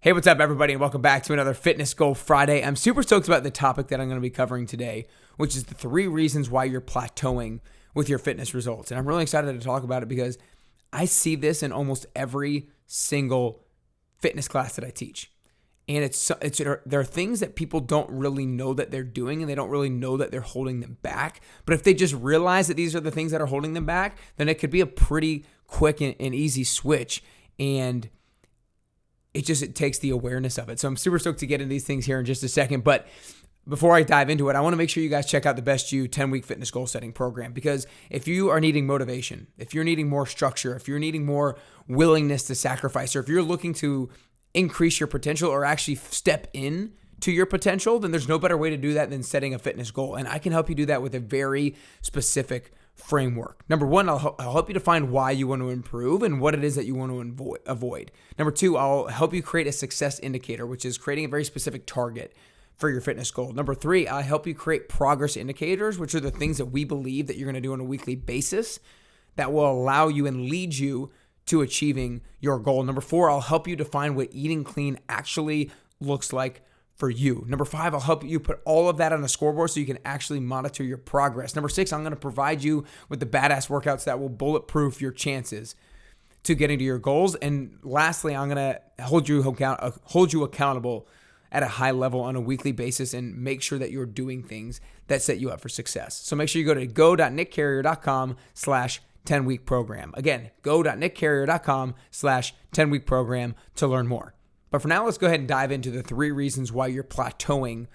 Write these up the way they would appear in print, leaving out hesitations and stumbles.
Hey, what's up, everybody, and welcome back to another Fitness Goal Friday. I'm super stoked about the topic that I'm going to be covering today, which is the 3 reasons why you're plateauing with your fitness results. And I'm really excited to talk about it because I see this in almost every single fitness class that I teach. And there are things that people don't really know that they're doing, and they don't really know that they're holding them back. But if they just realize that these are the things that are holding them back, then it could be a pretty quick and easy switch. And it takes the awareness of it. So I'm super stoked to get into these things here in just a second. But before I dive into it, I want to make sure you guys check out the Best You 10-week fitness goal setting program. Because if you are needing motivation, if you're needing more structure, if you're needing more willingness to sacrifice, or if you're looking to increase your potential or actually step in to your potential, then there's no better way to do that than setting a fitness goal. And I can help you do that with a very specific framework. Number one, I'll help you define why you want to improve and what it is that you want to avoid. Number two, I'll help you create a success indicator, which is creating a very specific target for your fitness goal. Number three, I'll help you create progress indicators, which are the things that we believe that you're going to do on a weekly basis that will allow you and lead you to achieving your goal. Number four, I'll help you define what eating clean actually looks like for you. Number five, I'll help you put all of that on a scoreboard so you can actually monitor your progress. Number six, I'm going to provide you with the badass workouts that will bulletproof your chances to getting to your goals. And lastly, I'm going to hold you accountable at a high level on a weekly basis and make sure that you're doing things that set you up for success. So make sure you go to go.nickcarrier.com/10-week program. Again, go.nickcarrier.com/10-week program to learn more. But for now, let's go ahead and dive into the 3 reasons why you're plateauing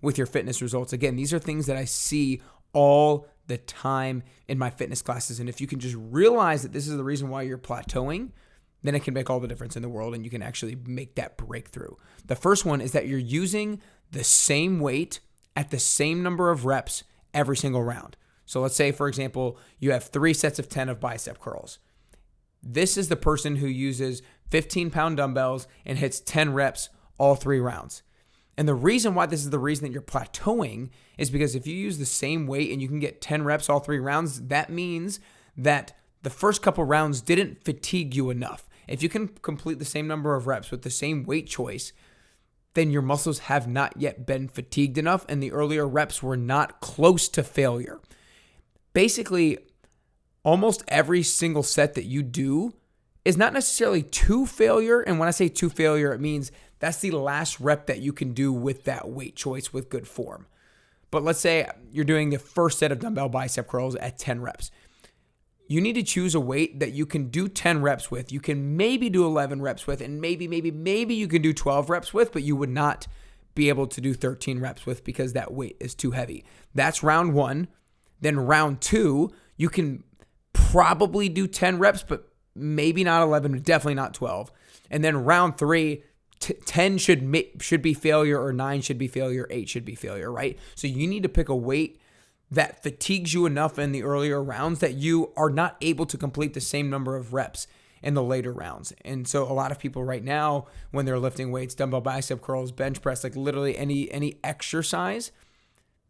with your fitness results. Again, these are things that I see all the time in my fitness classes. And if you can just realize that this is the reason why you're plateauing, then it can make all the difference in the world and you can actually make that breakthrough. The first one is that you're using the same weight at the same number of reps every single round. So let's say, for example, you have 3 sets of 10 of bicep curls. This is the person who uses 15-pound dumbbells and hits 10 reps all 3 rounds. And the reason why this is the reason that you're plateauing is because if you use the same weight and you can get 10 reps all 3 rounds, that means that the first couple rounds didn't fatigue you enough. If you can complete the same number of reps with the same weight choice, then your muscles have not yet been fatigued enough and the earlier reps were not close to failure. Basically, almost every single set that you do is not necessarily to failure. And when I say to failure, it means that's the last rep that you can do with that weight choice with good form. But let's say you're doing the first set of dumbbell bicep curls at 10 reps. You need to choose a weight that you can do 10 reps with. You can maybe do 11 reps with, and maybe you can do 12 reps with, but you would not be able to do 13 reps with because that weight is too heavy. That's round 1. Then round 2, you can probably do 10 reps, but maybe not 11, but definitely not 12. And then round 3, 10 should be failure, or 9 should be failure, 8 should be failure, right? So you need to pick a weight that fatigues you enough in the earlier rounds that you are not able to complete the same number of reps in the later rounds. And so a lot of people right now, when they're lifting weights, dumbbell bicep curls, bench press, like literally any exercise,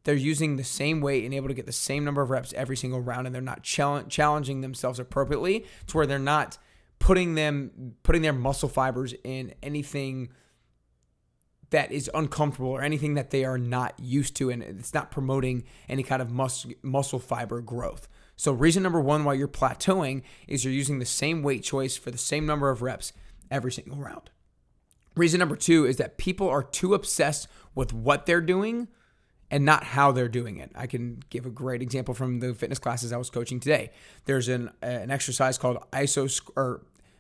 they're using the same weight and able to get the same number of reps every single round, and they're not challenging themselves appropriately to where they're not putting their muscle fibers in anything that is uncomfortable or anything that they are not used to, and it's not promoting any kind of muscle fiber growth. So reason number 1 why you're plateauing is you're using the same weight choice for the same number of reps every single round. Reason number 2 is that people are too obsessed with what they're doing and not how they're doing it. I can give a great example from the fitness classes I was coaching today. There's an exercise called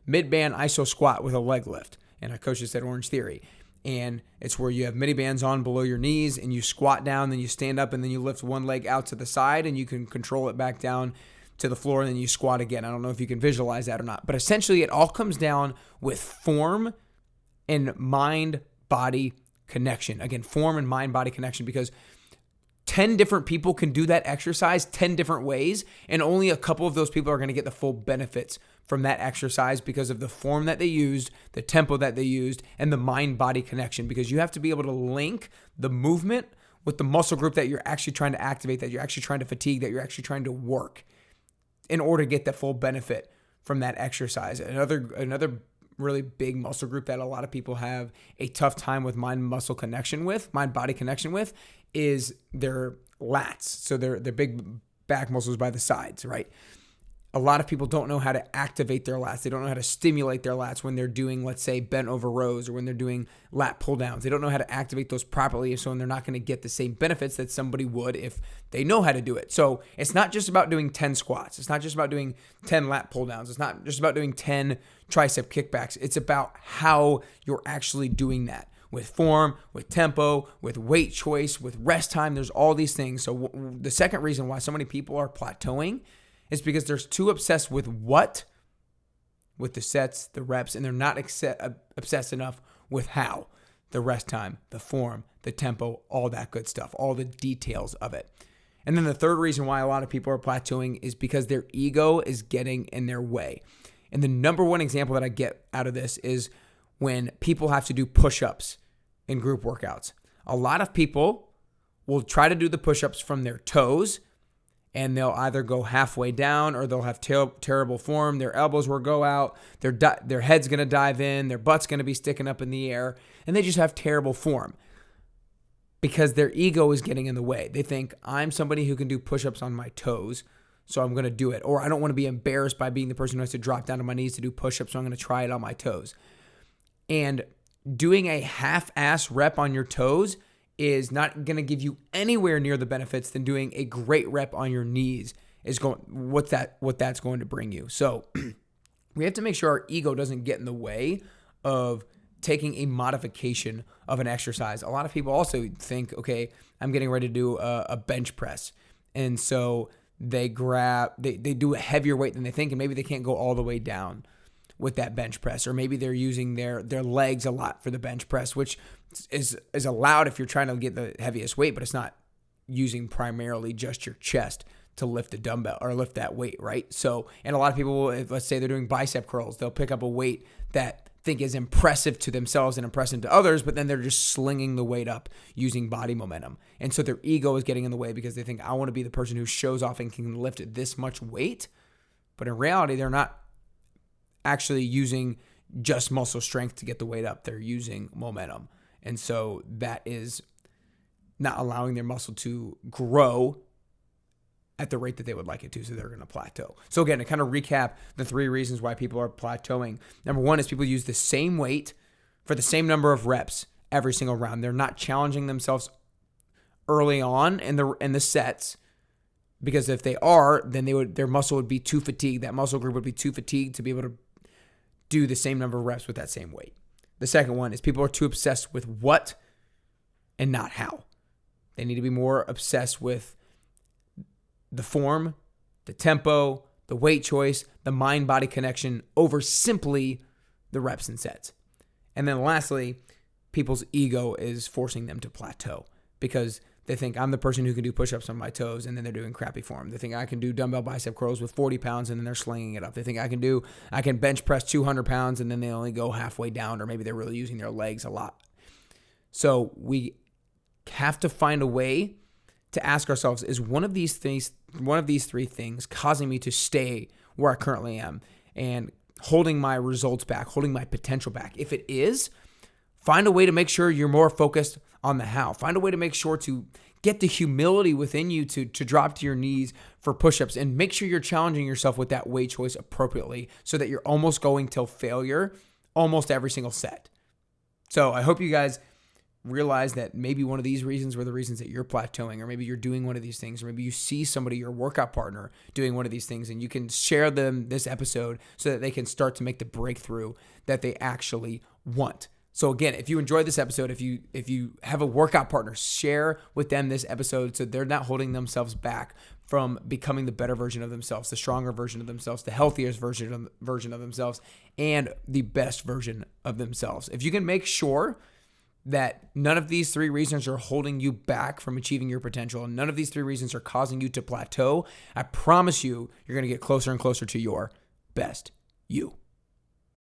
mid-band iso squat with a leg lift, and I coach this at Orange Theory. And it's where you have mini bands on below your knees and you squat down, then you stand up, and then you lift one leg out to the side and you can control it back down to the floor, and then you squat again. I don't know if you can visualize that or not, but essentially it all comes down with form and mind-body connection. Again, form and mind-body connection, because 10 different people can do that exercise 10 different ways, and only a couple of those people are going to get the full benefits from that exercise because of the form that they used, the tempo that they used, and the mind-body connection, because you have to be able to link the movement with the muscle group that you're actually trying to activate, that you're actually trying to fatigue, that you're actually trying to work in order to get the full benefit from that exercise. Another really big muscle group that a lot of people have a tough time with mind-body connection with, is their lats. So their big back muscles by the sides, right? A lot of people don't know how to activate their lats. They don't know how to stimulate their lats when they're doing, let's say, bent over rows, or when they're doing lat pull downs. They don't know how to activate those properly, so they're not going to get the same benefits that somebody would if they know how to do it. So it's not just about doing 10 squats. It's not just about doing 10 lat pull downs. It's not just about doing 10 tricep kickbacks. It's about how you're actually doing that with form, with tempo, with weight choice, with rest time. There's all these things. So the second reason why so many people are plateauing is because they're too obsessed with with the sets, the reps, and they're not obsessed enough with how, the rest time, the form, the tempo, all that good stuff, all the details of it. And then the third reason why a lot of people are plateauing is because their ego is getting in their way. And the number one example that I get out of this is when people have to do push-ups in group workouts. A lot of people will try to do the push-ups from their toes, and they'll either go halfway down, or they'll have terrible form. Their elbows will go out. Their head's going to dive in. Their butt's going to be sticking up in the air. And they just have terrible form because their ego is getting in the way. They think, I'm somebody who can do push-ups on my toes, so I'm going to do it. Or I don't want to be embarrassed by being the person who has to drop down to my knees to do push-ups, so I'm going to try it on my toes. And doing a half-ass rep on your toes is not going to give you anywhere near the benefits than doing a great rep on your knees what that's going to bring you. So we have to make sure our ego doesn't get in the way of taking a modification of an exercise. A lot of people also think, okay, I'm getting ready to do a bench press. And so they do a heavier weight than they think, and maybe they can't go all the way down with that bench press, or maybe they're using their legs a lot for the bench press, which is allowed if you're trying to get the heaviest weight, but it's not using primarily just your chest to lift the dumbbell or lift that weight, right? So, and a lot of people, let's say they're doing bicep curls, they'll pick up a weight that think is impressive to themselves and impressive to others, but then they're just slinging the weight up using body momentum. And so their ego is getting in the way because they think, I want to be the person who shows off and can lift this much weight. But in reality, they're not actually using just muscle strength to get the weight up. They're using momentum. And so that is not allowing their muscle to grow at the rate that they would like it to. So they're going to plateau. So again, to kind of recap the three reasons why people are plateauing. Number one is people use the same weight for the same number of reps every single round. They're not challenging themselves early on in the sets, because if they are, then their muscle would be too fatigued. That muscle group would be too fatigued to be able to do the same number of reps with that same weight. The second one is people are too obsessed with what and not how. They need to be more obsessed with the form, the tempo, the weight choice, the mind-body connection over simply the reps and sets. And then lastly, people's ego is forcing them to plateau because they think, I'm the person who can do push-ups on my toes, and then they're doing crappy form. They think I can do dumbbell bicep curls with 40 pounds, and then they're slinging it up. They think I can bench press 200 pounds, and then they only go halfway down, or maybe they're really using their legs a lot. So we have to find a way to ask ourselves, is one of these three things causing me to stay where I currently am and holding my results back, holding my potential back? If it is, find a way to make sure you're more focused on the how. Find a way to make sure to get the humility within you to drop to your knees for push-ups, and make sure you're challenging yourself with that weight choice appropriately so that you're almost going till failure almost every single set. So I hope you guys realize that maybe one of these reasons were the reasons that you're plateauing, or maybe you're doing one of these things, or maybe you see somebody, your workout partner, doing one of these things, and you can share them this episode so that they can start to make the breakthrough that they actually want. So again, if you enjoyed this episode, if you have a workout partner, share with them this episode so they're not holding themselves back from becoming the better version of themselves, the stronger version of themselves, the healthiest version of themselves, and the best version of themselves. If you can make sure that none of these three reasons are holding you back from achieving your potential, and none of these three reasons are causing you to plateau, I promise you're going to get closer and closer to your best you.